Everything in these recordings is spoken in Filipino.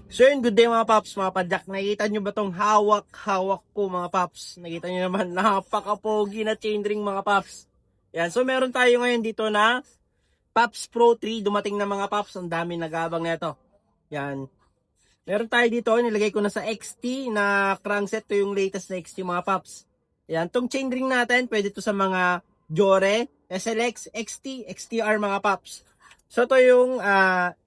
So yun, good day mga paps, mga padyak. Nakikita nyo ba tong hawak-hawak ko mga paps? Nakita nyo naman, napaka-pogi na chainring mga paps. Yan, so meron tayo ngayon dito na Paps Pro 3, dumating na mga paps. Ang dami nag-aabang nito. Yan. Meron tayo dito, nilagay ko na sa XT na crankset. Ito yung latest na XT mga paps. Yan, tong chainring natin, pwede to sa mga Jore, SLX, XT, XTR mga paps. So ito yung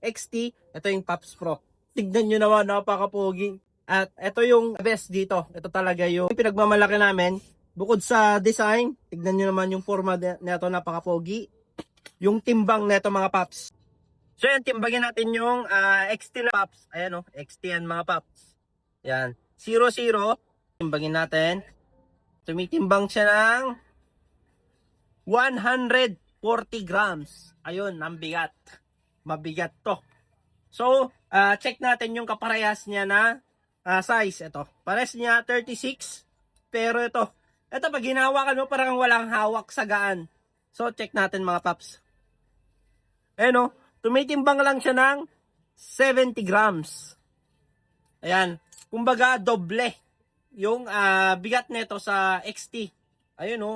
XT, ito yung Paps Pro. Tignan nyo naman, napaka-pogi. At ito yung best dito. Ito talaga yung pinagmamalaki namin. Bukod sa design, tignan nyo naman yung forma nito, napaka-pogi. Yung timbang nito mga paps. So yan, timbangin natin yung XT na paps. Ayan o, XT yan mga paps. Yan, 0-0. Timbangin natin. Tumitimbang siya ng 140 grams. Ayun, ang bigat. Mabigat to. So, check natin yung kaparehas niya na size. Ito, pares niya 36. Pero ito pag hinawakan mo parang walang hawak sa gaan. So, check natin mga paps. Ayan o, tumitimbang lang siya ng 70 grams. Ayan, kumbaga doble yung bigat nito sa XT. Ayun o.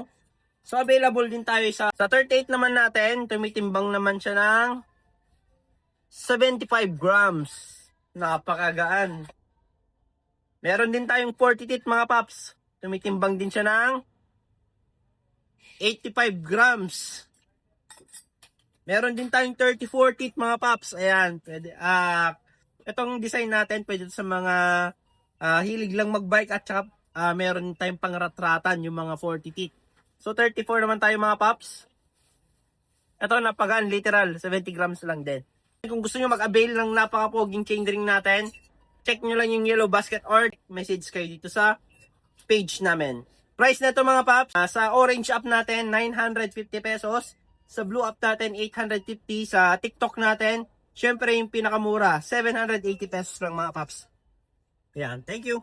So, available din tayo sa 38 naman natin. Tumitimbang naman siya ng 75 grams. Napakagaan. Meron din tayong 40 teeth mga paps. Tumitimbang din siya ng 85 grams. Meron din tayong 34 teeth mga paps. Ayan, pwede. Itong design natin pwede sa mga hilig lang magbike at saka meron tayong pangratratan yung mga 40 teeth. So 34 naman tayo mga paps. Ito napagaan, literal 70 grams lang din. Kung gusto nyo mag-avail ng napaka-poging chainring natin, check nyo lang yung yellow basket or message kayo dito sa page namin. Price na ito mga paps, sa orange app natin 950 pesos, sa blue app natin 850, sa TikTok natin syempre yung pinakamura 780 pesos lang mga paps. Ayan, thank you.